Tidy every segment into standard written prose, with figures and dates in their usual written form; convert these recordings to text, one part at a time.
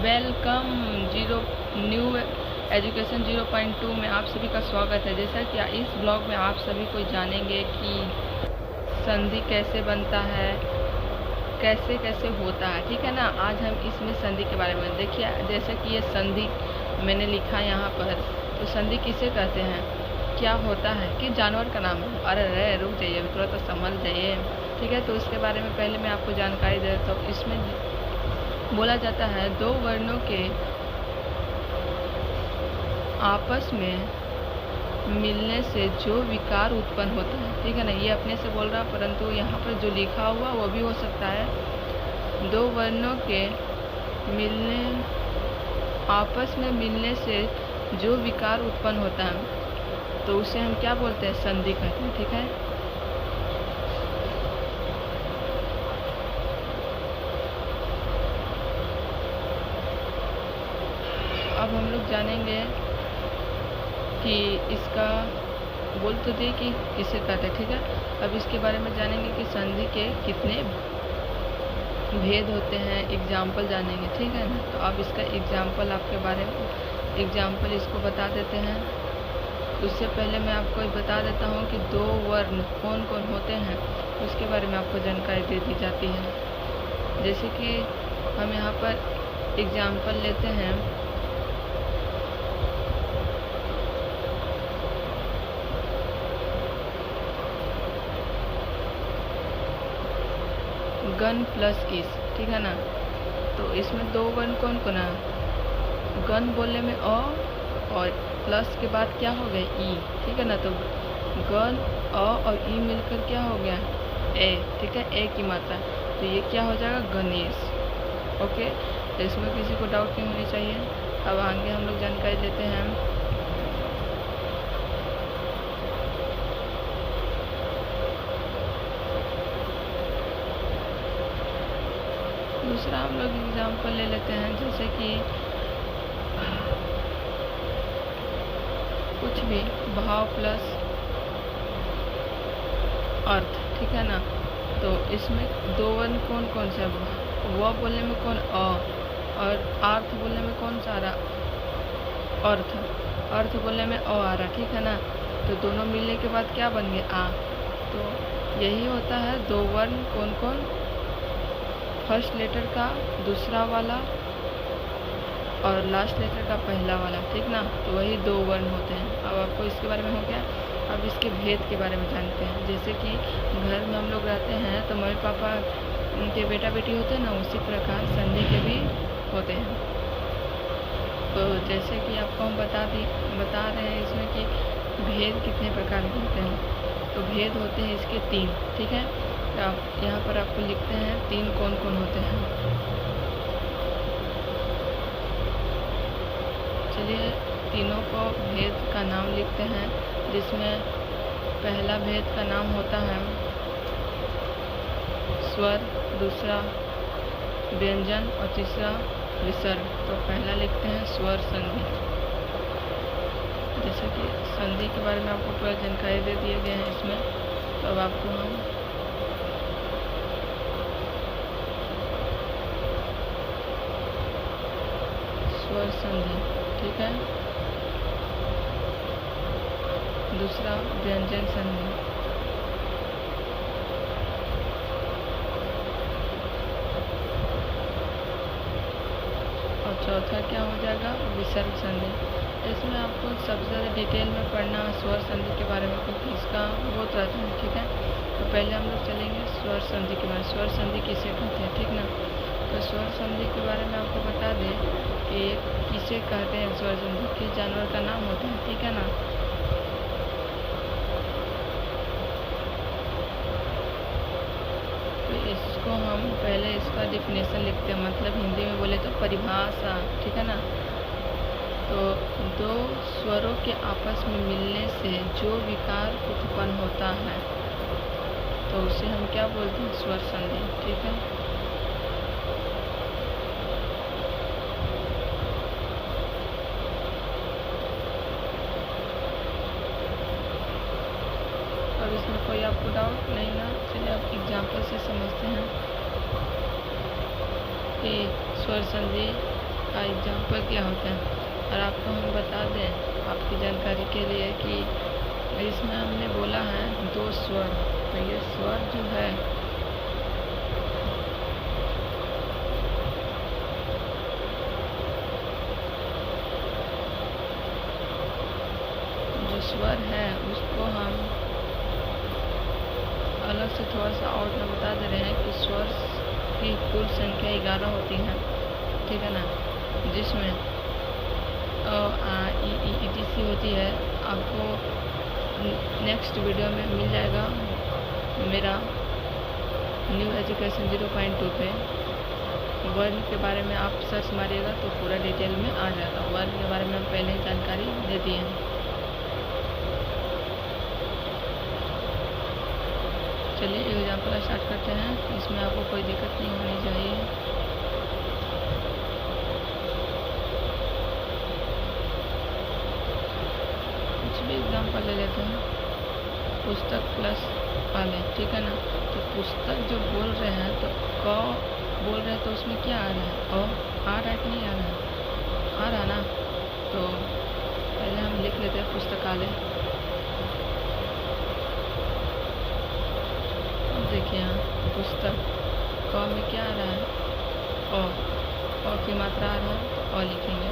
Welcome zero new education 0.2 में आप सभी का स्वागत है। जैसा कि इस ब्लॉग में आप सभी को जानेंगे कि संधि कैसे बनता है, कैसे कैसे होता है, ठीक है ना। आज हम इसमें संधि के बारे में देखिए। जैसे कि ये संधि मैंने लिखा यहाँ पर, तो संधि किसे कहते हैं, क्या होता है, कि जानवर का नाम है। अरे रुक जाइए, थोड़ा तो समझ जाइए, ठीक है। तो उसके बारे में पहले मैं आपको जानकारी दे देता हूँ। इसमें बोला जाता है दो वर्णों के आपस में मिलने से जो विकार उत्पन्न होता है, ठीक है ना। ये अपने से बोल रहा, परंतु यहाँ पर जो लिखा हुआ वो भी हो सकता है। दो वर्णों के आपस में मिलने से जो विकार उत्पन्न होता है, तो उसे हम क्या बोलते हैं, संधि कहते हैं, ठीक है। अब हम लोग जानेंगे कि इसका बोल तो दिए कि किसे कहते हैं, ठीक है। अब इसके बारे में जानेंगे कि संधि के कितने भेद होते हैं, एग्जाम्पल जानेंगे, ठीक है ना। तो अब इसका एग्जाम्पल आपके बारे में एग्जाम्पल इसको बता देते हैं। उससे पहले मैं आपको बता देता हूँ कि दो वर्ण कौन कौन होते हैं, उसके बारे में आपको जानकारी दे दी जाती है। जैसे कि हम यहाँ पर एग्जाम्पल लेते हैं, गन प्लस इस, ठीक है ना। तो इसमें दो वर्ण कौन कौन है, गन बोलने में अ और प्लस के बाद क्या हो गया, ई, ठीक है ना। तो गन अ और ई मिलकर क्या हो गया, ए, ठीक है, ए की मात्रा। तो ये क्या हो जाएगा, गणेश। ओके, तो इसमें किसी को डाउट नहीं होनी चाहिए। अब आगे हम लोग जानकारी लेते हैं। दूसरा हम लोग एग्जाम्पल ले लेते हैं, जैसे कि कुछ भी भाव प्लस अर्थ, ठीक है ना। तो इसमें दो वर्ण कौन कौन से, व बोलने में कौन अ, और अर्थ बोलने में कौन सा आ रहा, अर्थ बोलने में अ आ रहा, ठीक है ना। तो दोनों मिलने के बाद क्या बन गया, आ। तो यही होता है दो वर्ण कौन कौन, फर्स्ट लेटर का दूसरा वाला और लास्ट लेटर का पहला वाला, ठीक ना। तो वही दो वर्ण होते हैं। अब आपको इसके बारे में हो गया। अब इसके भेद के बारे में जानते हैं। जैसे कि घर में हम लोग रहते हैं तो मम्मी पापा के बेटा बेटी होते हैं ना, उसी प्रकार संधि के भी होते हैं। तो जैसे कि आपको हम बता रहे हैं इसमें कि भेद कितने प्रकार के होते हैं। तो भेद होते हैं इसके 3, ठीक है। तो आप यहाँ पर आपको लिखते हैं 3 कौन कौन होते हैं। चलिए तीनों को भेद का नाम लिखते हैं, जिसमें पहला भेद का नाम होता है स्वर, दूसरा व्यंजन और तीसरा विसर्ग। तो पहला लिखते हैं स्वर संधि। जैसे कि संधि के बारे में आपको पूरा जानकारी दे दिए गए हैं इसमें। तो अब आपको हम स्वर संधि, ठीक है, दूसरा व्यंजन संधि, और चौथा क्या हो जाएगा, विसर्ग संधि। इसमें आपको सबसे ज़्यादा डिटेल में पढ़ना स्वर संधि के बारे में, क्योंकि इसका बहुत रहता है, ठीक है। तो पहले हम लोग चलेंगे स्वर संधि के बारे में। स्वर संधि किसे कहते हैं, ठीक ना। तो स्वर संधि के बारे में आपको बता दें कि किसे कहते हैं स्वर संधि, किस जानवर का नाम होता है, ठीक है ना। तो इसको हम पहले इसका डिफिनेशन लिखते हैं, मतलब हिंदी में बोले तो परिभाषा, ठीक है ना। तो दो स्वरों के आपस में मिलने से जो विकार उत्पन्न होता है, तो उसे हम क्या बोलते हैं, स्वर संधि, ठीक है। अब इसमें कोई आपको डाउट नहीं ना। चलिए आप एग्जाम्पल से समझते हैं कि स्वर संधि का एग्जाम्पल क्या होता है। और आपको हम बता दें आपकी जानकारी के लिए कि इसमें हमने बोला है 2 स्वर। तो ये स्वर जो है जो स्वर है उसको हम अलग से थोड़ा सा और में बता दे रहे हैं कि स्वर की कुल संख्या 11 होती है, ठीक है ना, जिसमें अ आ ई ई सी होती है। आपको नेक्स्ट वीडियो में मिल जाएगा मेरा न्यू एजुकेशन 0.2 पे वर्ण के बारे में आप सर्च मारिएगा तो पूरा डिटेल में आ जाएगा। वर्ण के बारे में हम पहले ही जानकारी दे दिए हैं। चलिए एग्जाम्पल स्टार्ट करते हैं। इसमें आपको कोई दिक्कत नहीं होनी चाहिए। कुछ भी एग्जाम्पल ले लेते हैं। पुस्तक प्लस वाले, ठीक है ना। तो पुस्तक जो बोल रहे हैं तो क बोल रहे हैं तो उसमें क्या आ रहा है, आ रहा है कि नहीं आ रहा है, आ रहा ना। तो पहले हम लिख लेते हैं पुस्तकालय। देखिए यहाँ पुस्तक क में क्या आ रहा है, अ की मात्रा आ रहा है तो अ लिखेंगे।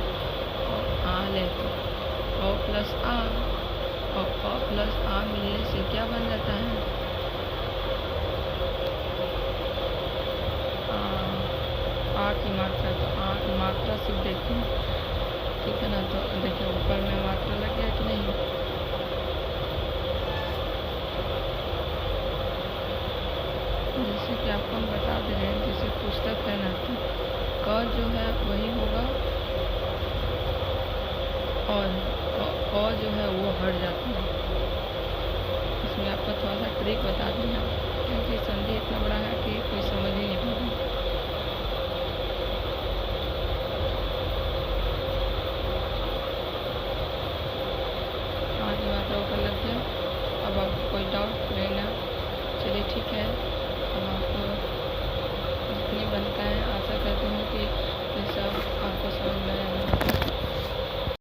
और आ ले तो अ प्लस आ, और अ प्लस आ मिलने से क्या बन जाता है, आ की मात्रा। तो आ की मात्रा सिर्फ देखिए, ठीक है ना। तो देखिए ऊपर में मात्रा लग गया कि नहीं। जैसे कि आपको हम बता दे रहे हैं, जैसे पुस्तक है ना, तो क जो है वही होगा और अ जो है वो हट जाता है। इसमें आपको थोड़ा सा ट्रिक बता दें क्योंकि संधि इतना बड़ा है कि कोई